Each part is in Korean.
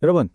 여러분,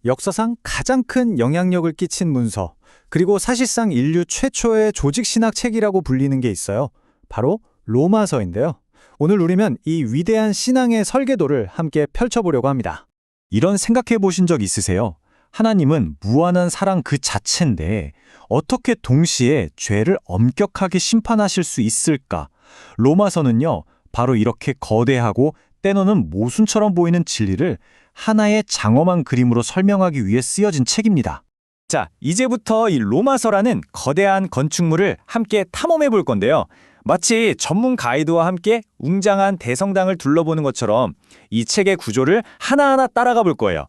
역사상 가장 큰 영향력을 끼친 문서, 그리고 사실상 인류 최초의 조직신학 책이라고 불리는 게 있어요. 바로 로마서인데요. 오늘 우리는 이 위대한 신앙의 설계도를 함께 펼쳐보려고 합니다. 이런 생각해 보신 적 있으세요? 하나님은 무한한 사랑 그 자체인데 어떻게 동시에 죄를 엄격하게 심판하실 수 있을까? 로마서는요, 바로 이렇게 거대하고 때로는 모순처럼 보이는 진리를 하나의 장엄한 그림으로 설명하기 위해 쓰여진 책입니다. 자, 이제부터 이 로마서라는 거대한 건축물을 함께 탐험해 볼 건데요. 마치 전문 가이드와 함께 웅장한 대성당을 둘러보는 것처럼 이 책의 구조를 하나하나 따라가 볼 거예요.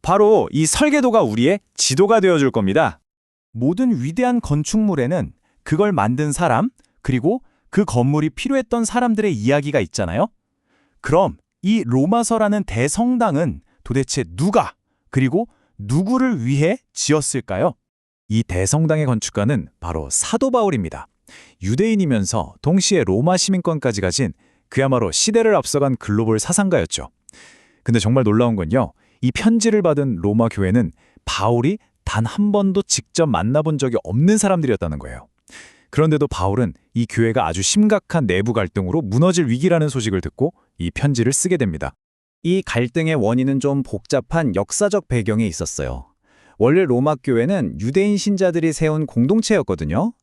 바로 이 설계도가 우리의 지도가 되어줄 겁니다. 모든 위대한 건축물에는 그걸 만든 사람, 그리고 그 건물이 필요했던 사람들의 이야기가 있잖아요. 그럼 이 로마서라는 대성당은 도대체 누가, 그리고 누구를 위해 지었을까요? 이 대성당의 건축가는 바로 사도 바울입니다. 유대인이면서 동시에 로마 시민권까지 가진 그야말로 시대를 앞서간 글로벌 사상가였죠. 근데 정말 놀라운 건요, 이 편지를 받은 로마 교회는 바울이 단 한 번도 직접 만나본 적이 없는 사람들이었다는 거예요. 그런데도 바울은 이 교회가 아주 심각한 내부 갈등으로 무너질 위기라는 소식을 듣고 이 편지를 쓰게 됩니다. 이 갈등의 원인은 좀 복잡한 역사적 배경이 있었어요. 원래 로마 교회는 유대인 신자들이 세운 공동체였거든요.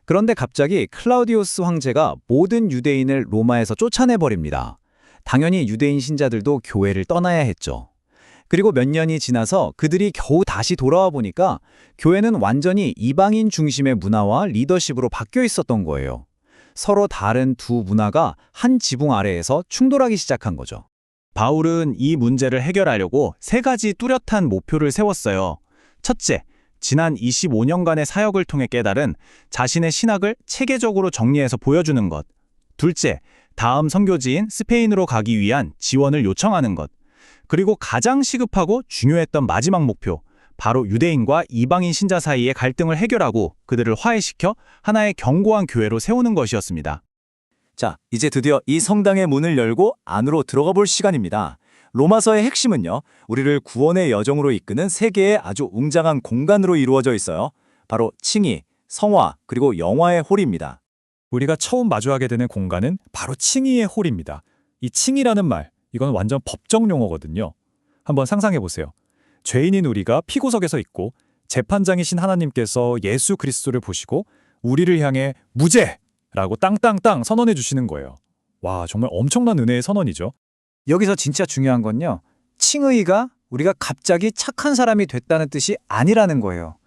그런데 갑자기 클라우디우스 황제가 모든 유대인을 로마에서 쫓아내버립니다. 당연히 유대인 신자들도 교회를 떠나야 했죠. 그리고 몇 년이 지나서 그들이 겨우 다시 돌아와 보니까 교회는 완전히 이방인 중심의 문화와 리더십으로 바뀌어 있었던 거예요. 서로 다른 두 문화가 한 지붕 아래에서 충돌하기 시작한 거죠. 바울은 이 문제를 해결하려고 세 가지 뚜렷한 목표를 세웠어요. 첫째, 지난 25년간의 사역을 통해 깨달은 자신의 신학을 체계적으로 정리해서 보여주는 것. 둘째, 다음 선교지인 스페인으로 가기 위한 지원을 요청하는 것. 그리고 가장 시급하고 중요했던 마지막 목표, 바로 유대인과 이방인 신자 사이의 갈등을 해결하고 그들을 화해시켜 하나의 견고한 교회로 세우는 것이었습니다. 자, 이제 드디어 이 성당의 문을 열고 안으로 들어가 볼 시간입니다. 로마서의 핵심은요, 우리를 구원의 여정으로 이끄는 세 개의 아주 웅장한 공간으로 이루어져 있어요. 바로 칭의, 성화, 그리고 영화의 홀입니다. 우리가 처음 마주하게 되는 공간은 바로 칭의의 홀입니다. 이 칭의라는 말, 이건 완전 법정 용어거든요. 한번 상상해 보세요. 죄인인 우리가 피고석에 서 있고 재판장이신 하나님께서 예수 그리스도를 보시고 우리를 향해 무죄라고 땅땅땅 선언해 주시는 거예요. 와, 정말 엄청난 은혜의 선언이죠. 여기서 진짜 중요한 건요, 칭의가 우리가 갑자기 착한 사람이 됐다는 뜻이 아니라는 거예요.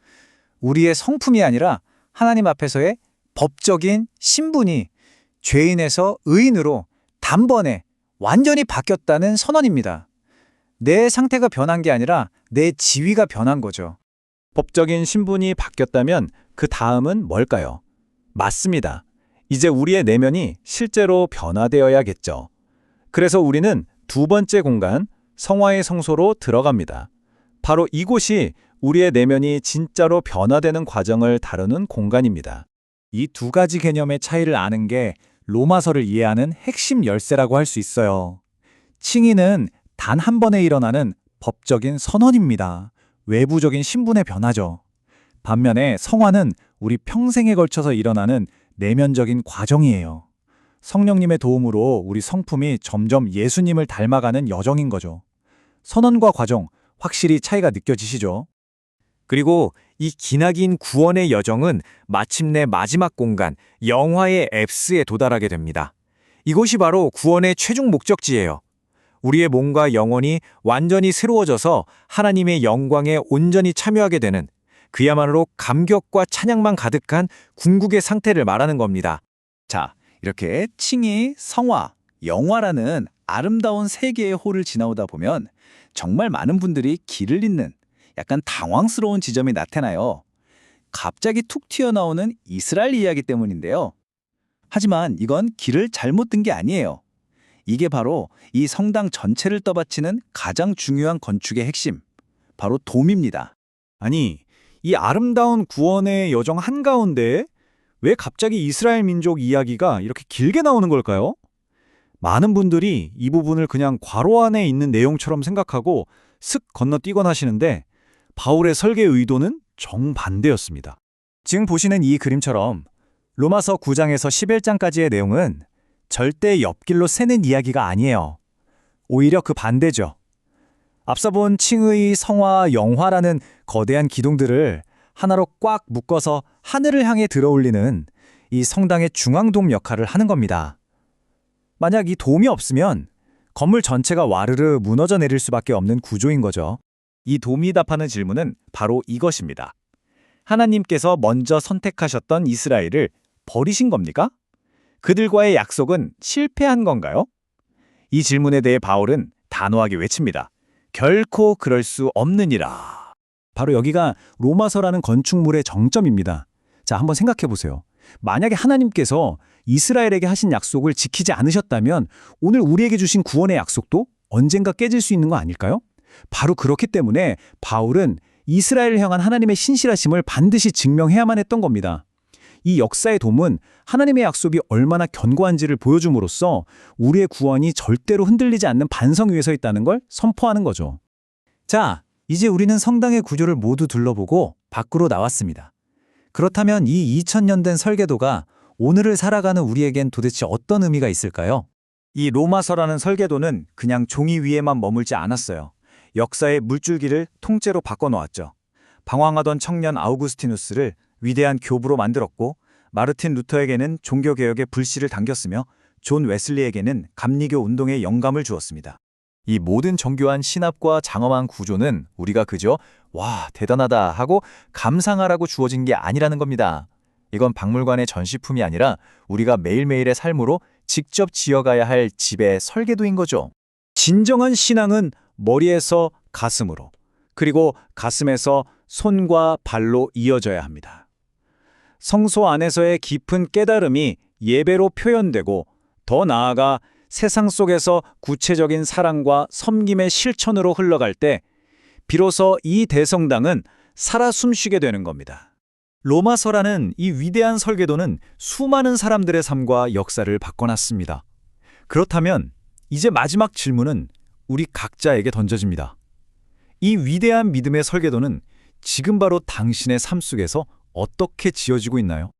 우리의 성품이 아니라 하나님 앞에서의 법적인 신분이 죄인에서 의인으로 단번에 완전히 바뀌었다는 선언입니다. 내 상태가 변한 게 아니라 내 지위가 변한 거죠. 법적인 신분이 바뀌었다면 그 다음은 뭘까요? 맞습니다. 이제 우리의 내면이 실제로 변화되어야겠죠. 그래서 우리는 두 번째 공간, 성화의 성소로 들어갑니다. 바로 이곳이 우리의 내면이 진짜로 변화되는 과정을 다루는 공간입니다. 이 두 가지 개념의 차이를 아는 게 로마서를 이해하는 핵심 열쇠라고 할 수 있어요. 칭의는 단 한 번에 일어나는 법적인 선언입니다. 외부적인 신분의 변화죠. 반면에 성화는 우리 평생에 걸쳐서 일어나는 내면적인 과정이에요. 성령님의 도움으로 우리 성품이 점점 예수님을 닮아가는 여정인 거죠. 선언과 과정, 확실히 차이가 느껴지시죠? 그리고 이 기나긴 구원의 여정은 마침내 마지막 공간, 영화의 앱스에 도달하게 됩니다. 이곳이 바로 구원의 최종 목적지예요. 우리의 몸과 영혼이 완전히 새로워져서 하나님의 영광에 온전히 참여하게 되는, 그야말로 감격과 찬양만 가득한 궁극의 상태를 말하는 겁니다. 자, 이렇게 칭의, 성화, 영화라는 아름다운 세 개의 홀을 지나오다 보면 정말 많은 분들이 길을 잃는 약간 당황스러운 지점이 나타나요. 갑자기 툭 튀어나오는 이스라엘 이야기 때문인데요. 하지만 이건 길을 잘못 든 게 아니에요. 이게 바로 이 성당 전체를 떠받치는 가장 중요한 건축의 핵심, 바로 돔입니다. 아니, 이 아름다운 구원의 여정 한가운데 왜 갑자기 이스라엘 민족 이야기가 이렇게 길게 나오는 걸까요? 많은 분들이 이 부분을 그냥 괄호 안에 있는 내용처럼 생각하고 슥 건너뛰곤 하시는데 바울의 설계 의도는 정반대였습니다. 지금 보시는 이 그림처럼 로마서 9장에서 11장까지의 내용은 절대 옆길로 새는 이야기가 아니에요. 오히려 그 반대죠. 앞서 본 칭의, 성화, 영화라는 거대한 기둥들을 하나로 꽉 묶어서 하늘을 향해 들어올리는 이 성당의 중앙돔 역할을 하는 겁니다. 만약 이 돔이 없으면 건물 전체가 와르르 무너져 내릴 수밖에 없는 구조인 거죠. 이 돔이 답하는 질문은 바로 이것입니다. 하나님께서 먼저 선택하셨던 이스라엘을 버리신 겁니까? 그들과의 약속은 실패한 건가요? 이 질문에 대해 바울은 단호하게 외칩니다. 결코 그럴 수 없느니라. 바로 여기가 로마서라는 건축물의 정점입니다. 자, 한번 생각해 보세요. 만약에 하나님께서 이스라엘에게 하신 약속을 지키지 않으셨다면 오늘 우리에게 주신 구원의 약속도 언젠가 깨질 수 있는 거 아닐까요? 바로 그렇기 때문에 바울은 이스라엘을 향한 하나님의 신실하심을 반드시 증명해야만 했던 겁니다. 이 역사의 돔은 하나님의 약속이 얼마나 견고한지를 보여줌으로써 우리의 구원이 절대로 흔들리지 않는 반성 위에 서 있다는 걸 선포하는 거죠. 자, 이제 우리는 성당의 구조를 모두 둘러보고 밖으로 나왔습니다. 그렇다면 이 2000년 된 설계도가 오늘을 살아가는 우리에겐 도대체 어떤 의미가 있을까요? 이 로마서라는 설계도는 그냥 종이 위에만 머물지 않았어요. 역사의 물줄기를 통째로 바꿔놓았죠. 방황하던 청년 아우구스티누스를 위대한 교부로 만들었고, 마르틴 루터에게는 종교개혁의 불씨를 당겼으며 존 웨슬리에게는 감리교 운동의 영감을 주었습니다. 이 모든 정교한 신압과 장엄한 구조는 우리가 그저 와, 대단하다 하고 감상하라고 주어진 게 아니라는 겁니다. 이건 박물관의 전시품이 아니라 우리가 매일매일의 삶으로 직접 지어가야 할 집의 설계도인 거죠. 진정한 신앙은 머리에서 가슴으로, 그리고 가슴에서 손과 발로 이어져야 합니다. 성소 안에서의 깊은 깨달음이 예배로 표현되고, 더 나아가 세상 속에서 구체적인 사랑과 섬김의 실천으로 흘러갈 때 비로소 이 대성당은 살아 숨쉬게 되는 겁니다. 로마서라는 이 위대한 설계도는 수많은 사람들의 삶과 역사를 바꿔놨습니다. 그렇다면 이제 마지막 질문은 우리 각자에게 던져집니다. 이 위대한 믿음의 설계도는 지금 바로 당신의 삶 속에서 어떻게 지어지고 있나요?